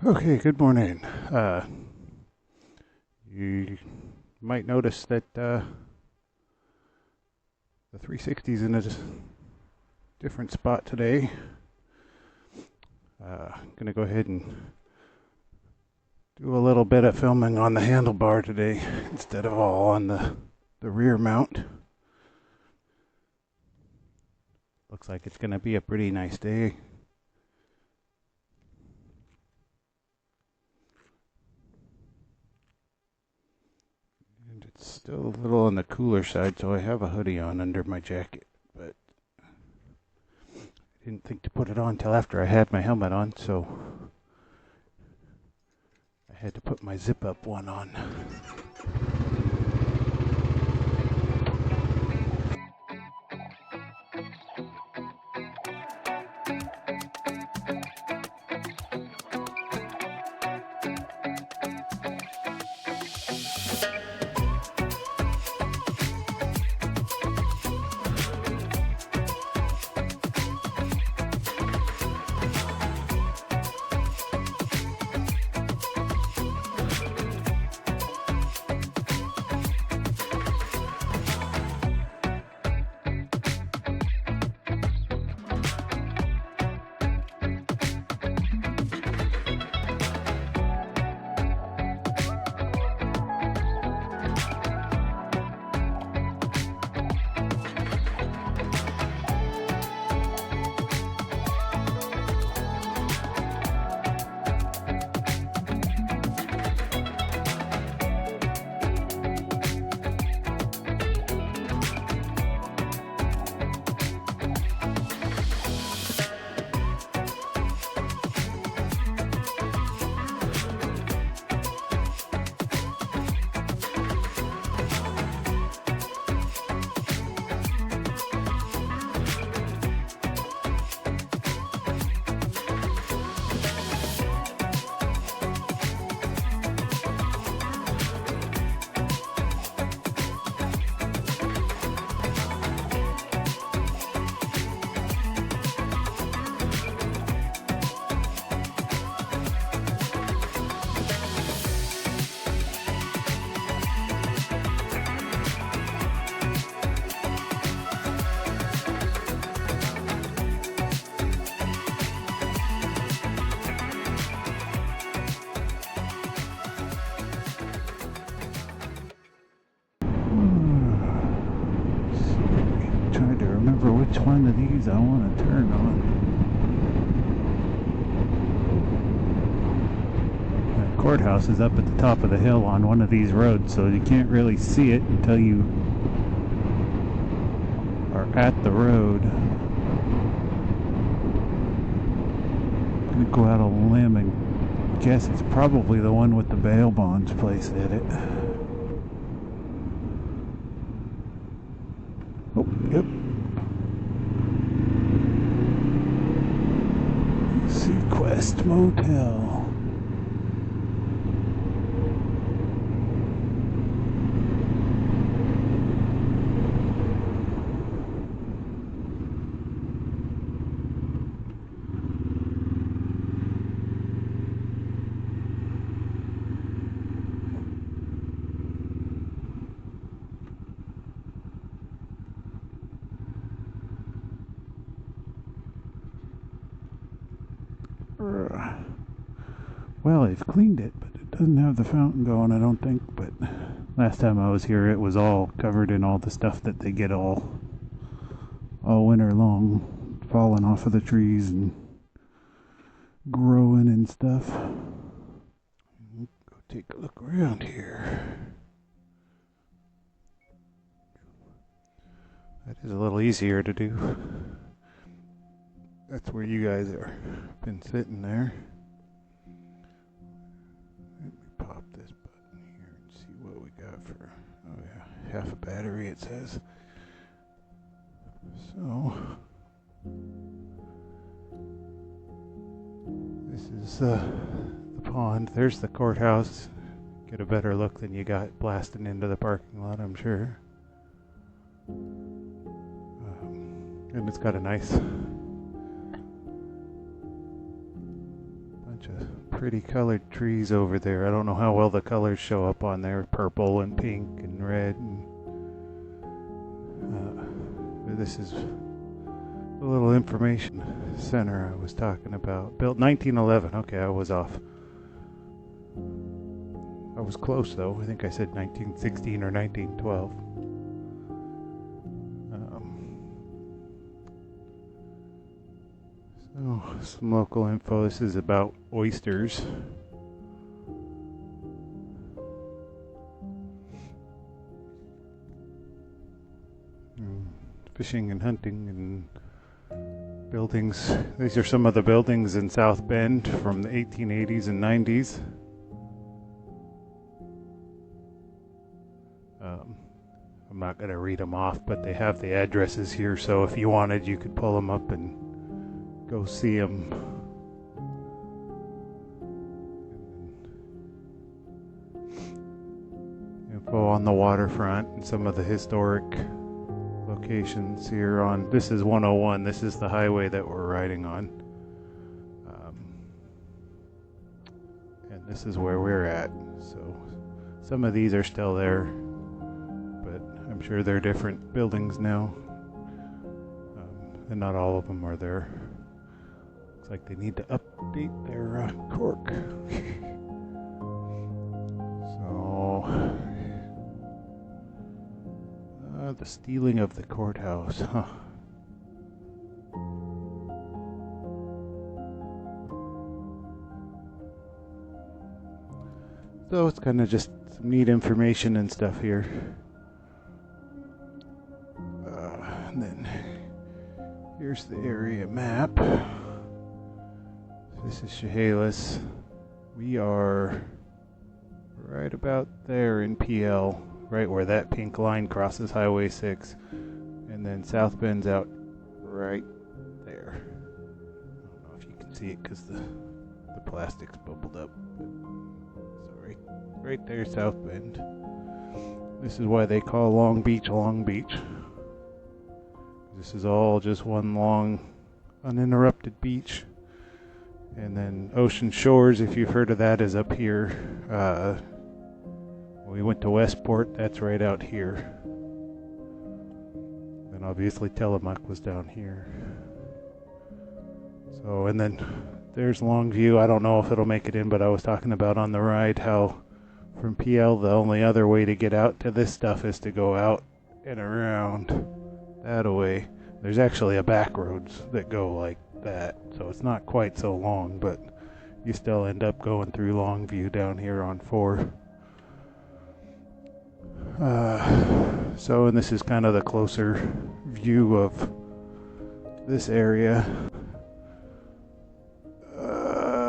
Okay, good morning. You might notice that the 360 is in a different spot today. I'm going to go ahead and do a little bit of filming on the handlebar today instead of all on the rear mount. Looks like it's going to be a pretty nice day. And it's still a little on the cooler side, so I have a hoodie on under my jacket, but I didn't think to put it on till after I had my helmet on, so I had to put my zip-up one on. Trying to remember which one of these I want to turn on. The courthouse is up at the top of the hill on one of these roads, so you can't really see it until you are at the road. I'm going to go out on a limb and guess it's probably the one with the bail bonds placed in it. Oh, yep. Sequest Motel. Well, they've cleaned it, but it doesn't have the fountain going, I don't think. But last time I was here, it was all covered in all the stuff that they get all winter long, falling off of the trees and growing and stuff. Go take a look around here. That is a little easier to do. That's where you guys are been sitting there. Let me pop this button here and see what we got for, oh yeah, half a battery it says. So, this is the pond. There's the courthouse. Get a better look than you got blasting into the parking lot, I'm sure. And it's got a nice bunch Bunch of pretty colored trees over there. I don't know how well the colors show up on there. Purple and pink and red. This is the little information center I was talking about. Built 1911. Okay, I was off. I was close though. I think I said 1916 or 1912. So, some local info. This is about oysters. Fishing and hunting and buildings. These are some of the buildings in South Bend from the 1880s and 90s. I'm not going to read them off, but they have the addresses here, so if you wanted, you could pull them up and go see them. Info on the waterfront and some of the historic locations here on, this is 101, this is the highway that we're riding on. And this is where we're at. So some of these are still there, but I'm sure they're different buildings now. And not all of them are there. Looks like they need to update their cork. So the stealing of the courthouse, huh? So it's kind of just some neat information and stuff here. And then here's the area map. This is Chehalis. We are right about there in PL. Right where that pink line crosses Highway 6. And then South Bend's out right there. I don't know if you can see it because the plastic's bubbled up. So right there, South Bend. This is why they call Long Beach Long Beach. This is all just one long, uninterrupted beach. And then Ocean Shores, if you've heard of that, is up here. We went to Westport, that's right out here. And obviously Tillamook was down here. So, and then there's Longview. I don't know if it'll make it in, but I was talking about on the ride how from PL the only other way to get out to this stuff is to go out and around that way. There's actually a back roads that go like that, so it's not quite so long, but you still end up going through Longview down here on 4. And this is kind of the closer view of this area.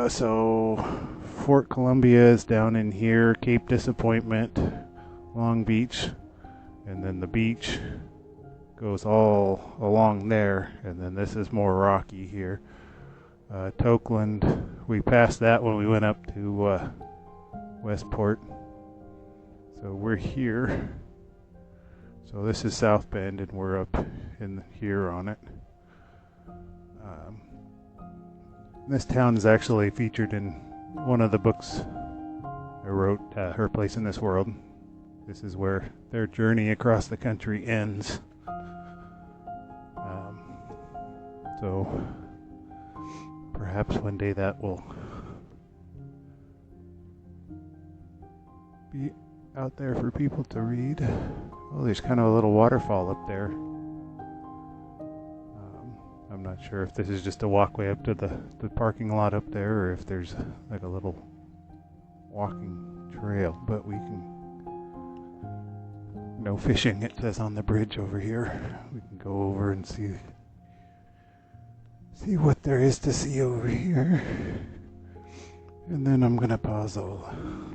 So Fort Columbia is down in here, Cape Disappointment, Long Beach, and then the beach goes all along there, and then this is more rocky here. Tokeland, we passed that when we went up to Westport. So we're here. So this is South Bend, and we're up in here on it. This town is actually featured in one of the books I wrote, Her Place in This World. This is where their journey across the country ends. So perhaps one day that will be out there for people to read. Oh, there's kind of a little waterfall up there. I'm not sure if this is just a walkway up to the parking lot up there, or if there's like a little walking trail, but we can, no fishing, it says on the bridge over here. We can go over and see what there is to see over here. And then I'm gonna pause all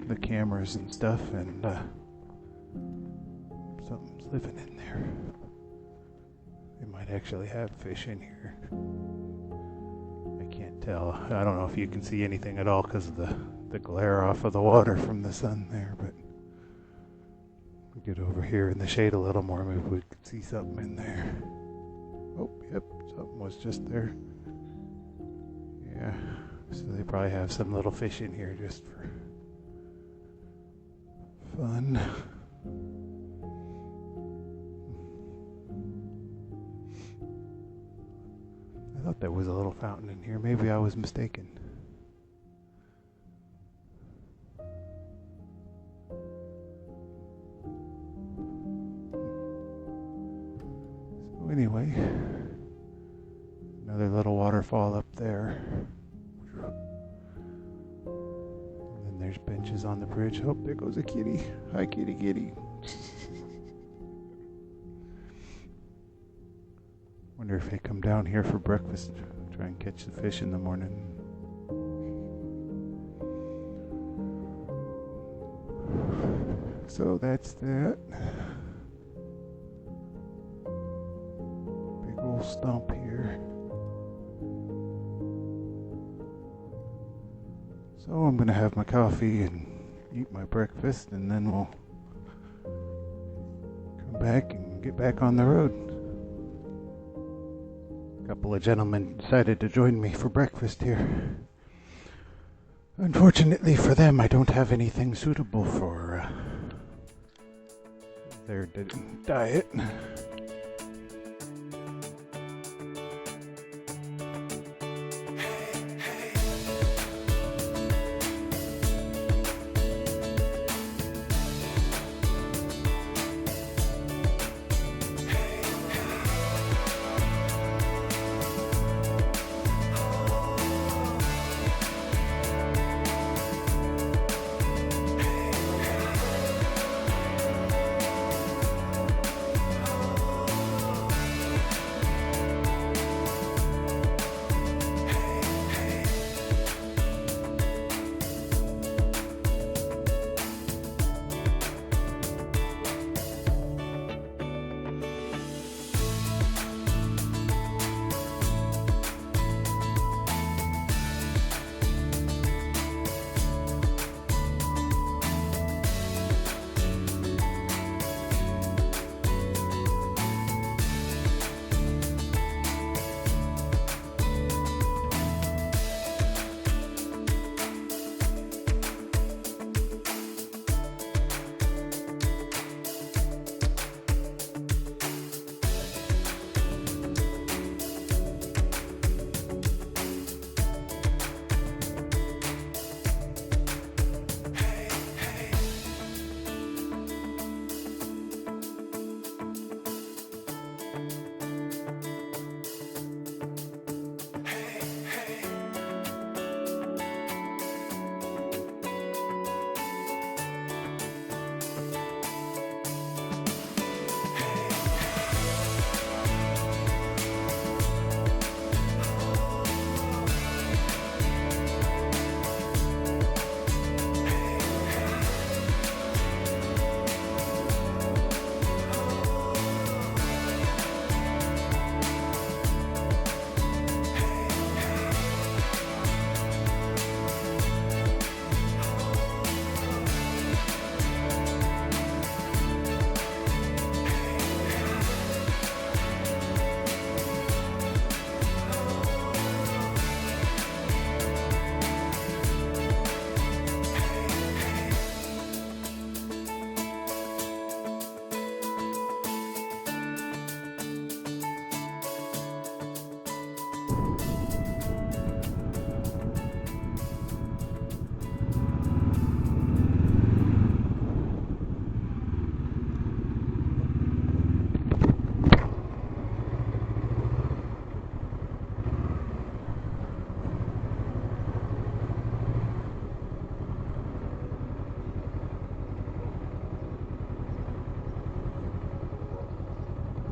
the cameras and stuff, and something's living in there. They might actually have fish in here. I can't tell. I don't know if you can see anything at all because of the glare off of the water from the sun there, but we get over here in the shade a little more, maybe we could see something in there. Oh, yep, something was just there. Yeah, So they probably have some little fish in here just for fun. I thought there was a little fountain in here. Maybe I was mistaken. So anyway, another little waterfall up there. And then there's benches on the bridge. Oh, there goes a kitty. Hi, kitty, kitty. Wonder if they come down here for breakfast. Try and catch the fish in the morning. So that's that. Big old stump here. So I'm gonna have my coffee and eat my breakfast, and then we'll come back and get back on the road. A couple of gentlemen decided to join me for breakfast here. Unfortunately for them, I don't have anything suitable for their diet.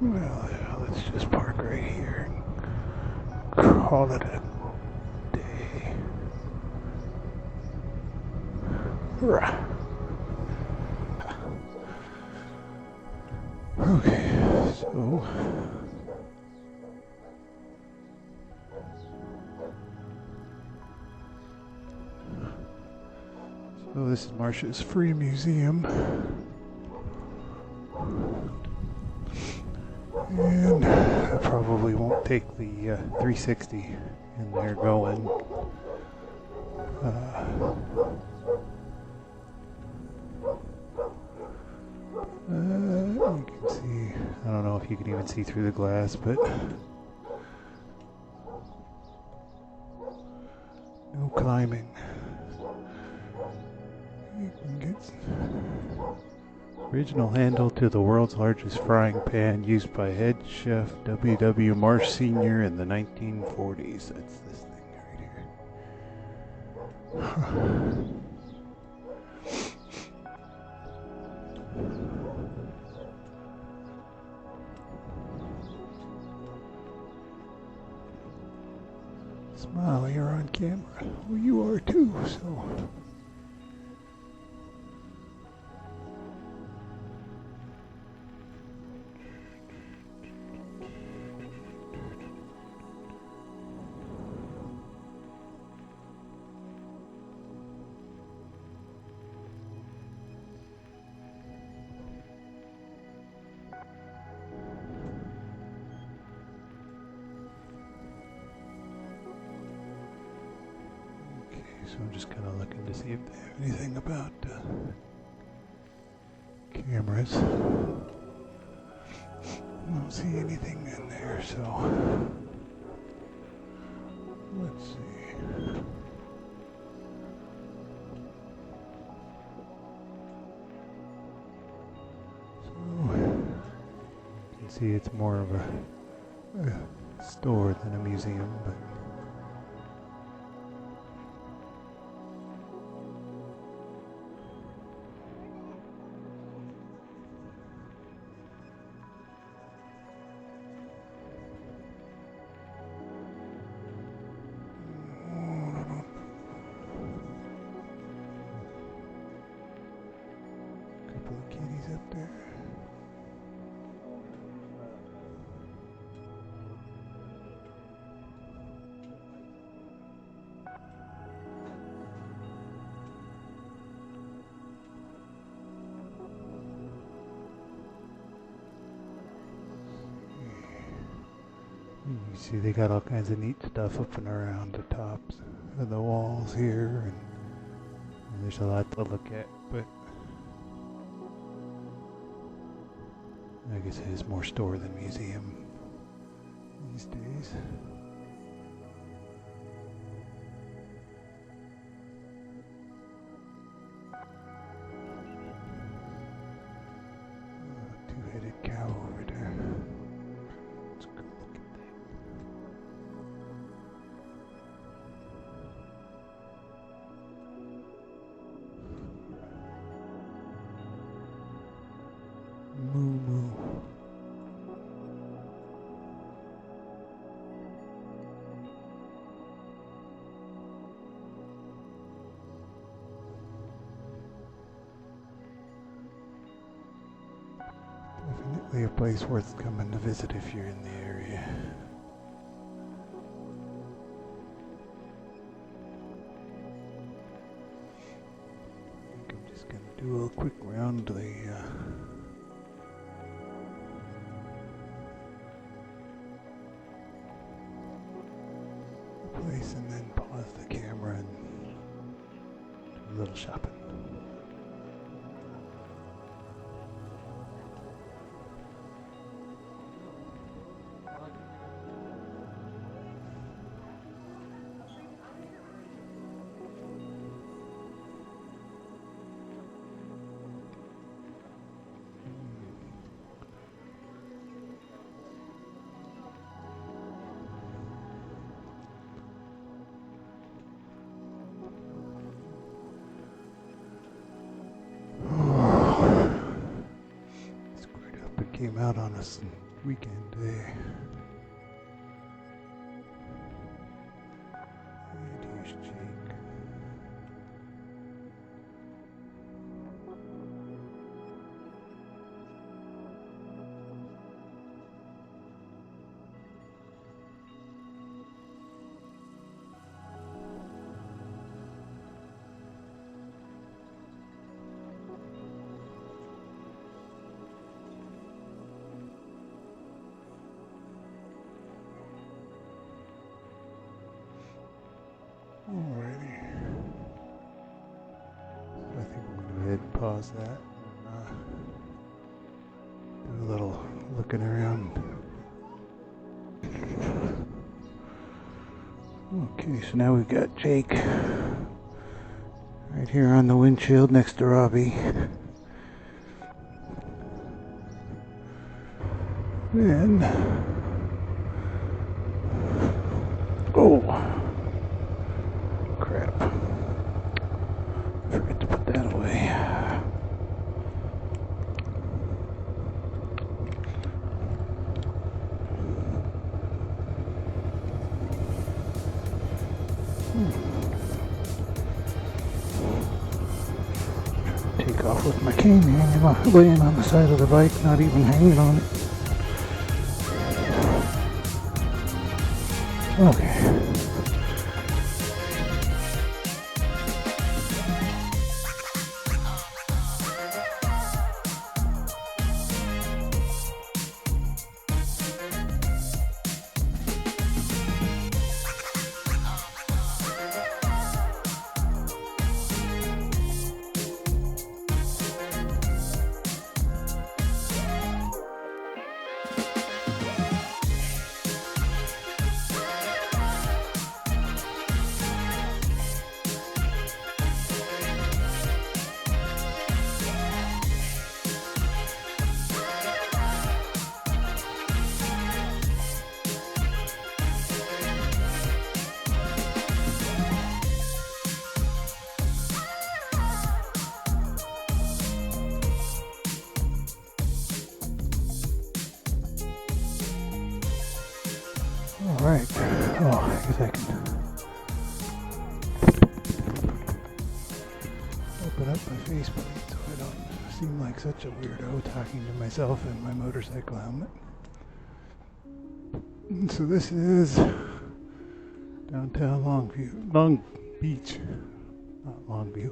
Well, let's just park right here and call it a day. Hurrah. Okay, so this is Marsh's free museum. And I probably won't take the 360 in there going. You can see, I don't know if you can even see through the glass, but no climbing. You can get original handle to the world's largest frying pan used by head chef W. Marsh Sr. in the 1940s. That's this thing right here. Smile, you're on camera. Well, you are too, so. So I'm just kind of looking to see if they have anything about cameras. I don't see anything in there, so let's see. So you can see it's more of a store than a museum, but kitties up there. You see they got all kinds of neat stuff up and around the tops of the walls here, and there's a lot to look at, but I guess it is more store than museum these days. Two-headed cow over there. Let's go look at that. Moo moo. Definitely a place worth coming to visit if you're in the area. I think I'm just gonna do a quick round the place and then pause the camera and do a little shopping. Came out on a weekend day. And here's Jake. Alrighty. pause that and do a little looking around. Okay, so now we've got Jake right here on the windshield next to Robbie. And oh crap, forget to put that away. Take off with my cane laying on the side of the bike, not even hanging on it. Okay. Alright, I guess I can open up my faceplate so I don't seem like such a weirdo talking to myself in my motorcycle helmet. And so this is downtown Long Beach, not Longview.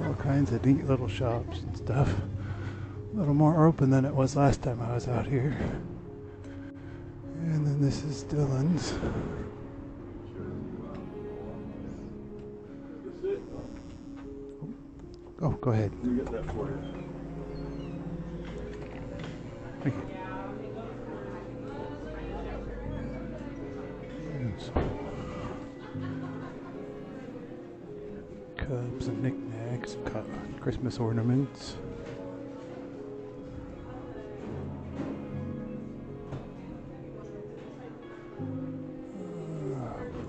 All kinds of neat little shops and stuff. A little more open than it was last time I was out here. And then this is Dillon's. Oh, go ahead. You get that for you. Thank you. Cups and knickknacks, Christmas ornaments.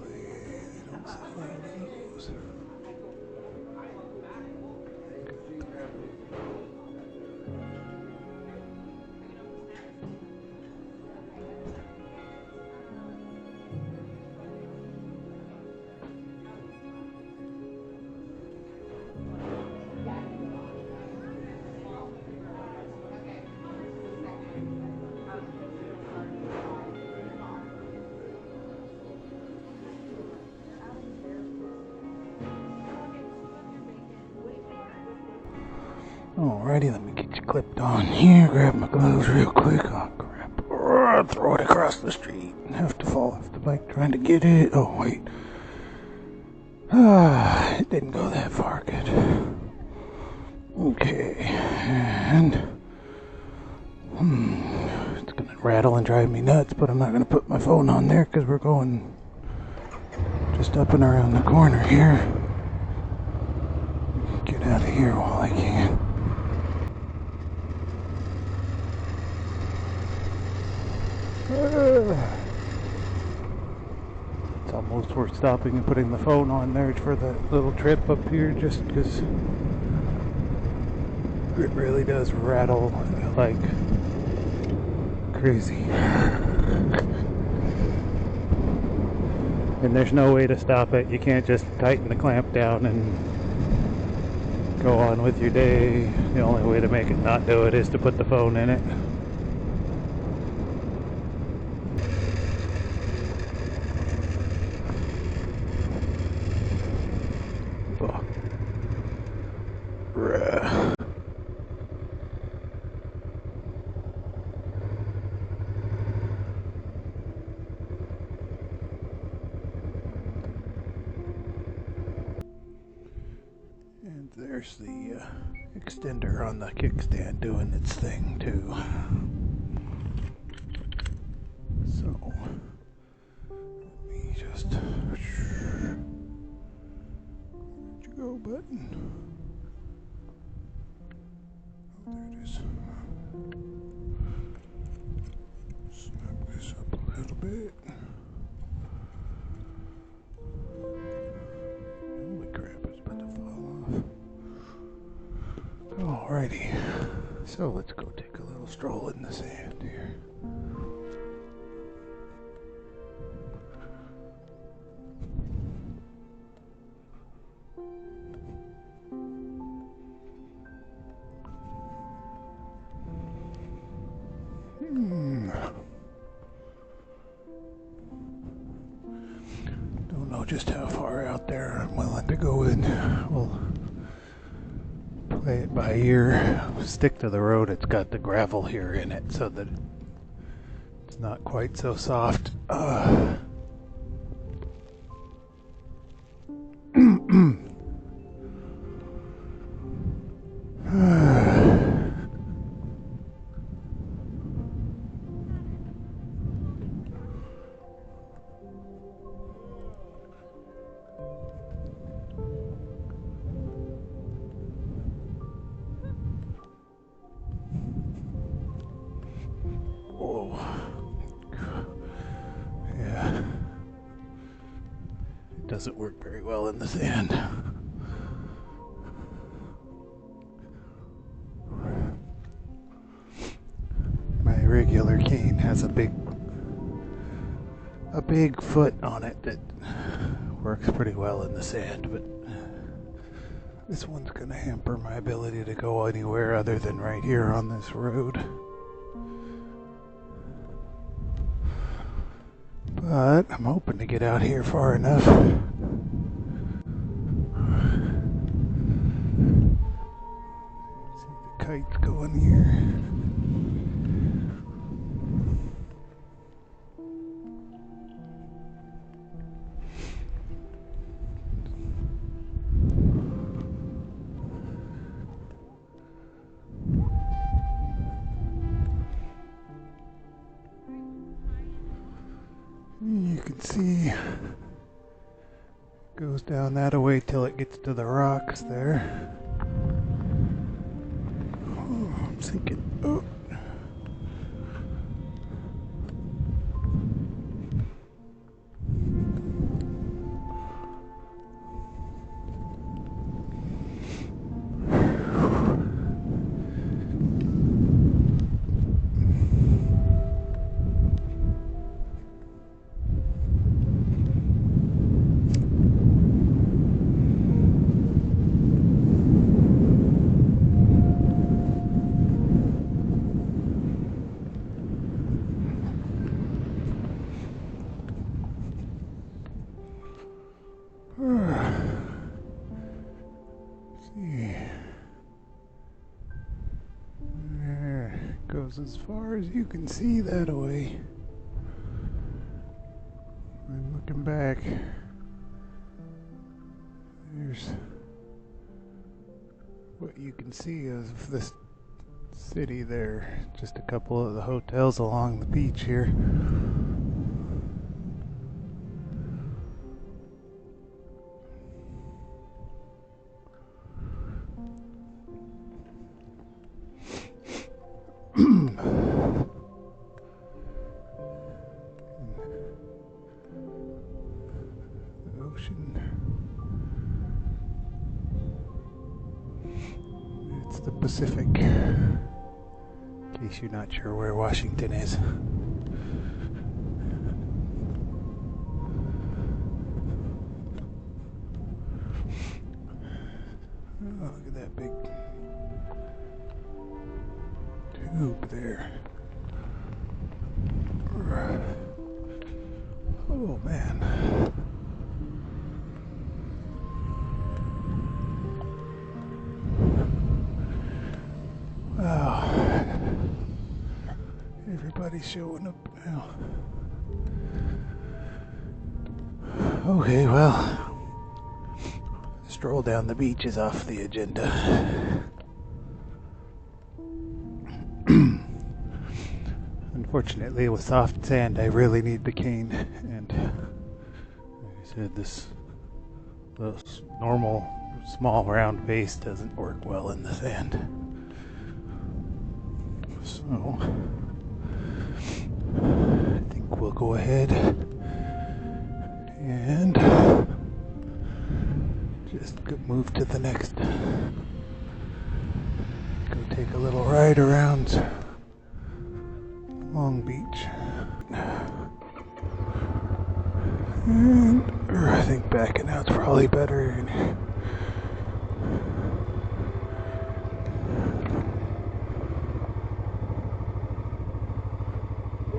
They don't sell those. Alrighty, let me get you clipped on here. Grab my gloves real quick. Oh crap. Throw it across the street and have to fall off the bike trying to get it. Oh wait. It didn't go that far. Good. Okay. And it's gonna rattle and drive me nuts, but I'm not gonna put my phone on there because we're going just up and around the corner here. Get out of here while I can. It's almost worth stopping and putting the phone on there for the little trip up here just because it really does rattle like crazy. And there's no way to stop it. You can't just tighten the clamp down and go on with your day. The only way to make it not do it is to put the phone in it. there's the extender on the kickstand doing its thing too. So let me just, where'd you go, button? Oh, there it is. Snap this up a little bit. Holy crap, it's about to fall off. Alrighty, so let's go take a little stroll in the sand here. Don't know just how far out there I'm willing to go in. We'll play it by ear. Stick to the road. It's got the gravel here in it so that it's not quite so soft. Whoa. Yeah. It doesn't work very well in the sand. My regular cane has a big foot on it that works pretty well in the sand, but this one's gonna hamper my ability to go anywhere other than right here on this road. But I'm hoping to get out here far enough. See the kites going here. You can see it goes down that away till it gets to the rocks there. Oh, I'm thinking, oh. See. There, goes as far as you can see that way. And looking back, there's what you can see of this city there. Just a couple of the hotels along the beach here. The ocean. It's the Pacific. In case you're not sure where Washington is. Oh, look at that big tube there. Oh man. Wow. Everybody's showing up now. Okay, well, let's stroll down the beach is off the agenda. Unfortunately, with soft sand, I really need the cane, and like I said, this normal small round base doesn't work well in the sand. So I think we'll go ahead and just move to the next. Go take a little ride around Long Beach. And I think backing out's probably better.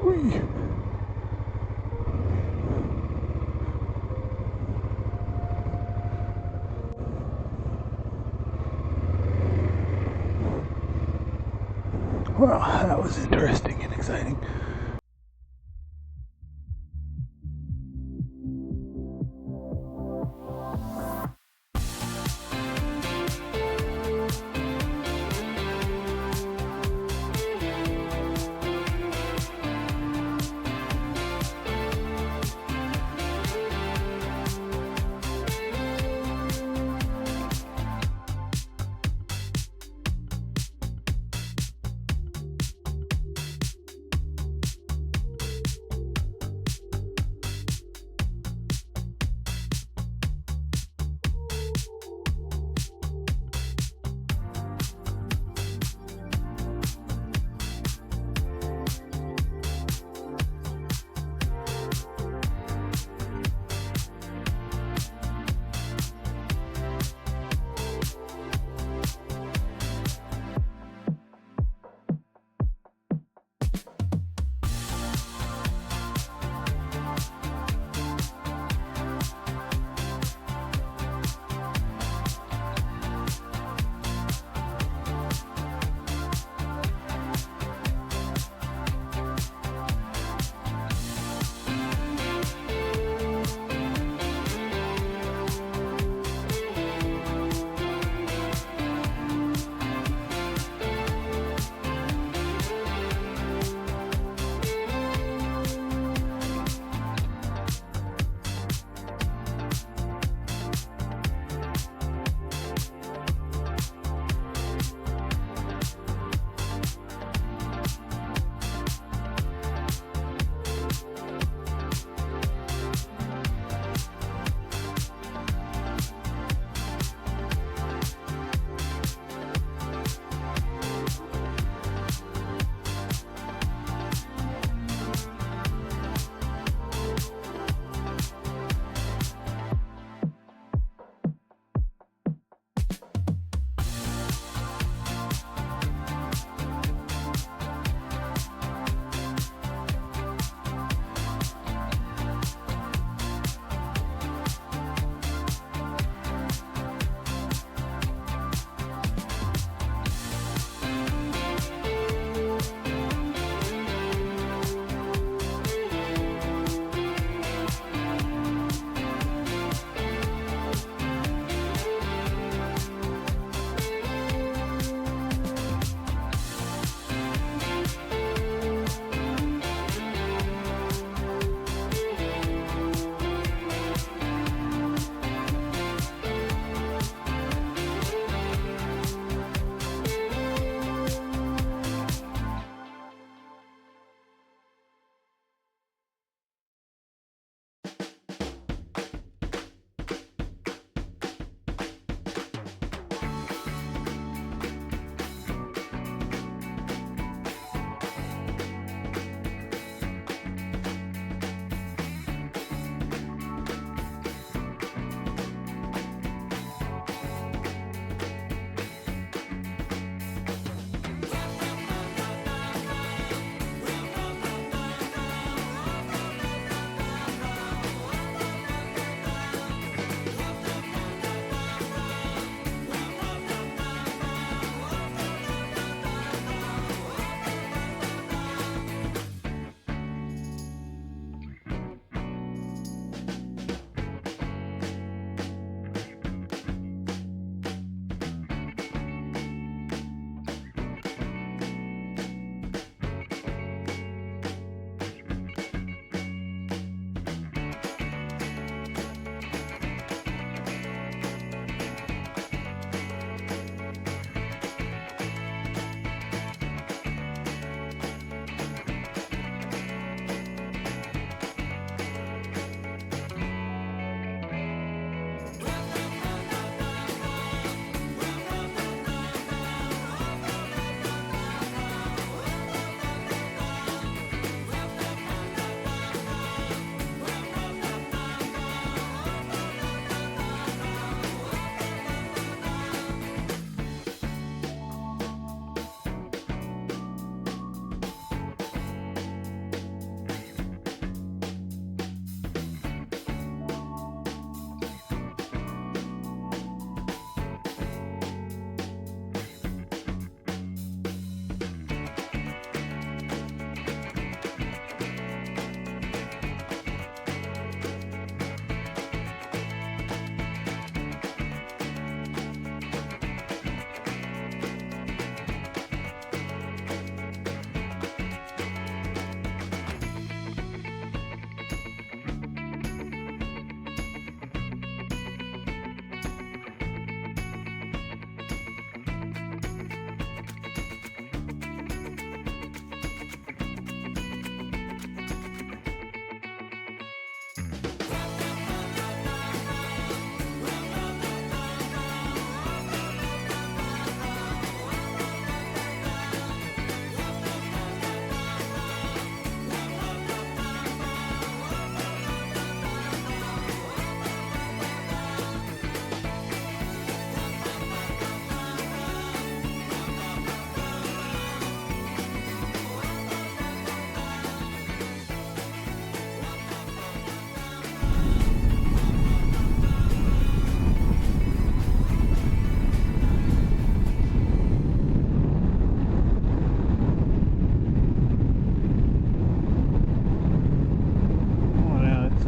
Whee. Well, that was interesting and exciting.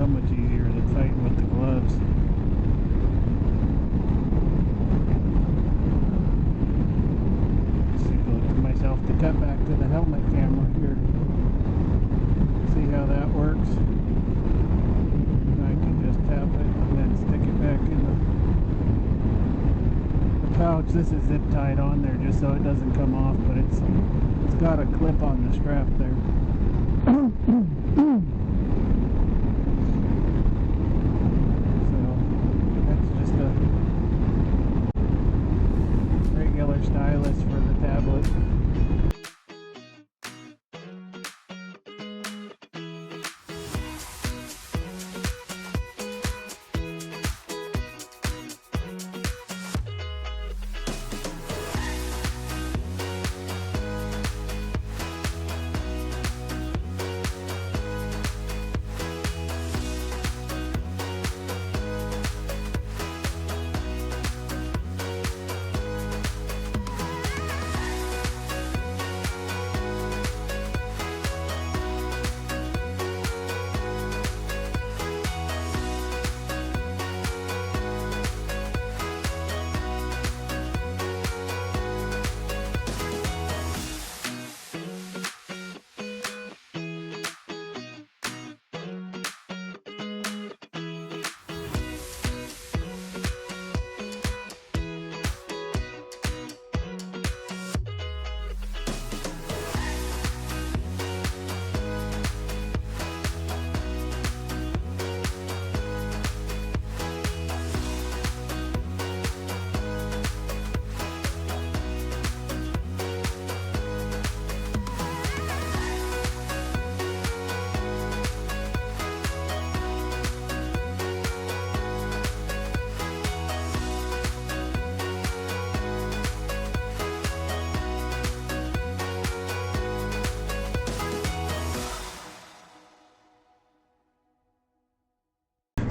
so much easier than fighting with the gloves. Signal to myself to cut back to the helmet camera here. See how that works. I can just tap it and then stick it back in the pouch. This is zip tied on there just so it doesn't come off, but it's got a clip on the strap there. So that's just a regular stylus for the tablet.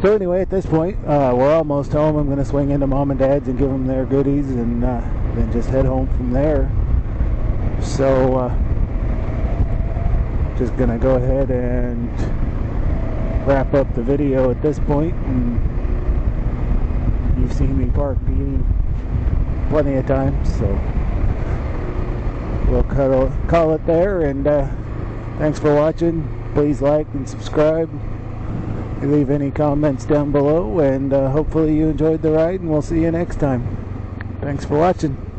So anyway, at this point, we're almost home. I'm going to swing into Mom and Dad's and give them their goodies, and then just head home from there. So just going to go ahead and wrap up the video at this point. And you've seen me park eating plenty of times, so we'll call it there. And thanks for watching. Please like and subscribe. Leave any comments down below, and hopefully you enjoyed the ride, and we'll see you next time. Thanks for watching.